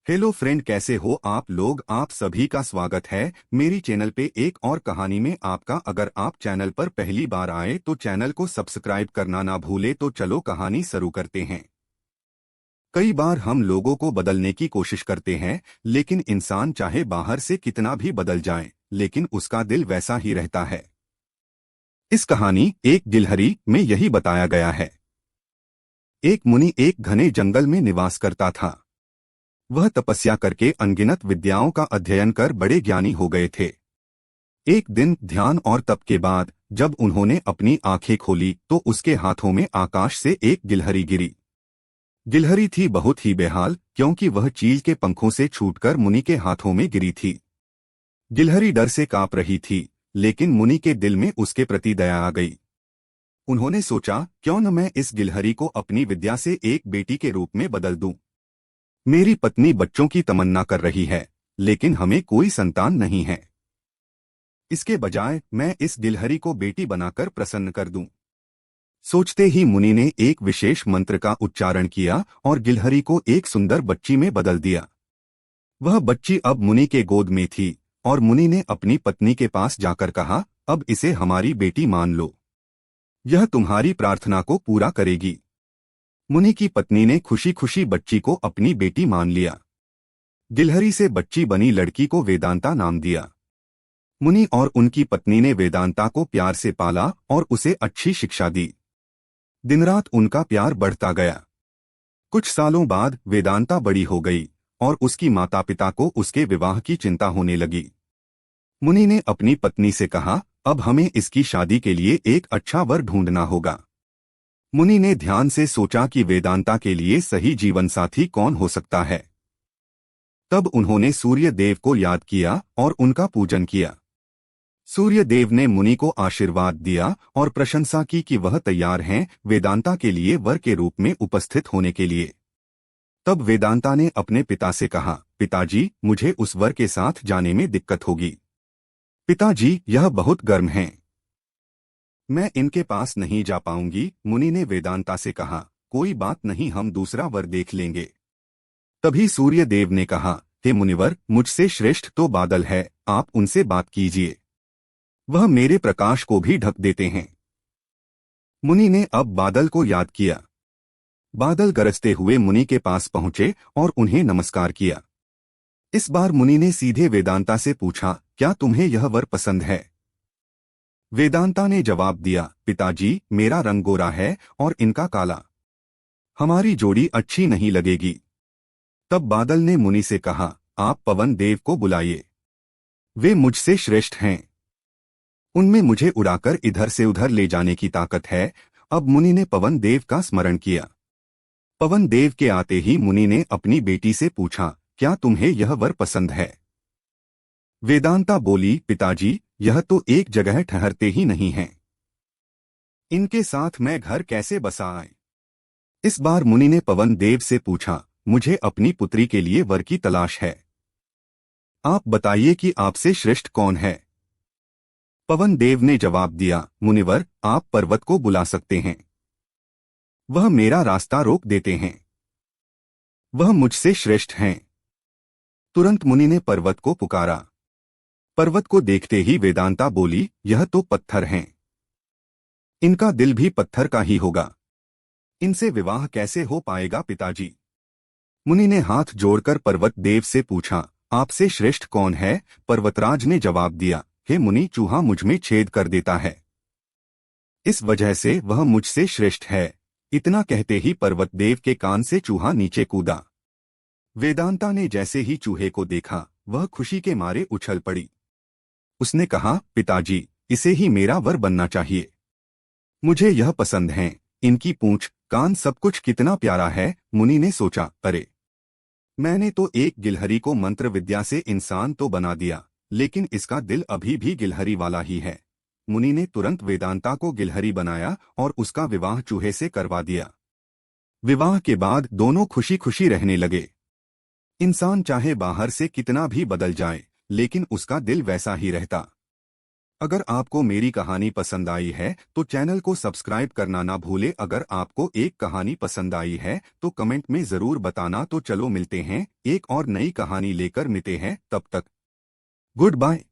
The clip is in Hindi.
हेलो फ्रेंड, कैसे हो आप लोग। आप सभी का स्वागत है मेरी चैनल पे एक और कहानी में आपका। अगर आप चैनल पर पहली बार आए तो चैनल को सब्सक्राइब करना ना भूले। तो चलो कहानी शुरू करते हैं। कई बार हम लोगों को बदलने की कोशिश करते हैं, लेकिन इंसान चाहे बाहर से कितना भी बदल जाए, लेकिन उसका दिल वैसा ही रहता है। इस कहानी एक गिलहरी में यही बताया गया है। एक मुनि एक घने जंगल में निवास करता था। वह तपस्या करके अनगिनत विद्याओं का अध्ययन कर बड़े ज्ञानी हो गए थे। एक दिन ध्यान और तप के बाद जब उन्होंने अपनी आंखें खोली तो उसके हाथों में आकाश से एक गिलहरी गिरी। गिलहरी थी बहुत ही बेहाल, क्योंकि वह चील के पंखों से छूटकर मुनि के हाथों में गिरी थी। गिलहरी डर से कांप रही थी, लेकिन मुनि के दिल में उसके प्रति दया आ गई। उन्होंने सोचा, क्यों न मैं इस गिलहरी को अपनी विद्या से एक बेटी के रूप में बदल दूं। मेरी पत्नी बच्चों की तमन्ना कर रही है, लेकिन हमें कोई संतान नहीं है। इसके बजाय मैं इस गिलहरी को बेटी बनाकर प्रसन्न कर दूं। सोचते ही मुनि ने एक विशेष मंत्र का उच्चारण किया और गिलहरी को एक सुंदर बच्ची में बदल दिया। वह बच्ची अब मुनि के गोद में थी और मुनि ने अपनी पत्नी के पास जाकर कहा, अब इसे हमारी बेटी मान लो। यह तुम्हारी प्रार्थना को पूरा करेगी। मुनि की पत्नी ने खुशी खुशी बच्ची को अपनी बेटी मान लिया। गिलहरी से बच्ची बनी लड़की को वेदांता नाम दिया। मुनि और उनकी पत्नी ने वेदांता को प्यार से पाला और उसे अच्छी शिक्षा दी। दिन रात उनका प्यार बढ़ता गया। कुछ सालों बाद वेदांता बड़ी हो गई और उसकी माता पिता को उसके विवाह की चिंता होने लगी। मुनि ने अपनी पत्नी से कहा, अब हमें इसकी शादी के लिए एक अच्छा वर ढूंढना होगा। मुनि ने ध्यान से सोचा कि वेदांता के लिए सही जीवन साथी कौन हो सकता है। तब उन्होंने सूर्य देव को याद किया और उनका पूजन किया। सूर्य देव ने मुनि को आशीर्वाद दिया और प्रशंसा की कि वह तैयार हैं वेदांता के लिए वर के रूप में उपस्थित होने के लिए। तब वेदांता ने अपने पिता से कहा, पिताजी, मुझे उस वर के साथ जाने में दिक्कत होगी। पिताजी, यह बहुत गर्म हैं। मैं इनके पास नहीं जा पाऊंगी। मुनि ने वेदांता से कहा, कोई बात नहीं, हम दूसरा वर देख लेंगे। तभी सूर्य देव ने कहा, हे मुनिवर, मुझसे श्रेष्ठ तो बादल है, आप उनसे बात कीजिए। वह मेरे प्रकाश को भी ढक देते हैं। मुनि ने अब बादल को याद किया। बादल गरजते हुए मुनि के पास पहुंचे और उन्हें नमस्कार किया। इस बार मुनि ने सीधे वेदांता से पूछा, क्या तुम्हें यह वर पसंद है? वेदांता ने जवाब दिया, पिताजी, मेरा रंग गोरा है और इनका काला। हमारी जोड़ी अच्छी नहीं लगेगी। तब बादल ने मुनि से कहा, आप पवन देव को बुलाइए। वे मुझसे श्रेष्ठ हैं। उनमें मुझे उड़ाकर इधर से उधर ले जाने की ताकत है। अब मुनि ने पवन देव का स्मरण किया। पवन देव के आते ही मुनि ने अपनी बेटी से पूछा, क्या तुम्हें यह वर पसंद है? वेदांता बोली, पिताजी, यह तो एक जगह ठहरते ही नहीं हैं। इनके साथ मैं घर कैसे बसा आए? इस बार मुनि ने पवन देव से पूछा, मुझे अपनी पुत्री के लिए वर की तलाश है। आप बताइए कि आपसे श्रेष्ठ कौन है? पवन देव ने जवाब दिया, मुनिवर, आप पर्वत को बुला सकते हैं। वह मेरा रास्ता रोक देते हैं। वह मुझसे श्रेष्ठ हैं। तुरंत मुनि ने पर्वत को पुकारा। पर्वत को देखते ही वेदांता बोली, यह तो पत्थर हैं। इनका दिल भी पत्थर का ही होगा। इनसे विवाह कैसे हो पाएगा पिताजी? मुनि ने हाथ जोड़कर पर्वत देव से पूछा, आपसे श्रेष्ठ कौन है? पर्वतराज ने जवाब दिया, हे मुनि, चूहा मुझ में छेद कर देता है। इस वजह से वह मुझसे श्रेष्ठ है। इतना कहते ही पर्वत देव के कान से चूहा नीचे कूदा। वेदांता ने जैसे ही चूहे को देखा, वह खुशी के मारे उछल पड़ी। उसने कहा, पिताजी, इसे ही मेरा वर बनना चाहिए। मुझे यह पसंद है। इनकी पूंछ, कान, सब कुछ कितना प्यारा है। मुनि ने सोचा, अरे, मैंने तो एक गिलहरी को मंत्र विद्या से इंसान तो बना दिया, लेकिन इसका दिल अभी भी गिलहरी वाला ही है। मुनि ने तुरंत वेदांता को गिलहरी बनाया और उसका विवाह चूहे से करवा दिया। विवाह के बाद दोनों खुशी खुशी रहने लगे। इंसान चाहे बाहर से कितना भी बदल जाए, लेकिन उसका दिल वैसा ही रहता। अगर आपको मेरी कहानी पसंद आई है तो चैनल को सब्सक्राइब करना ना भूले। अगर आपको एक कहानी पसंद आई है तो कमेंट में जरूर बताना। तो चलो मिलते हैं एक और नई कहानी लेकर। मिलते हैं, तब तक गुड बाय।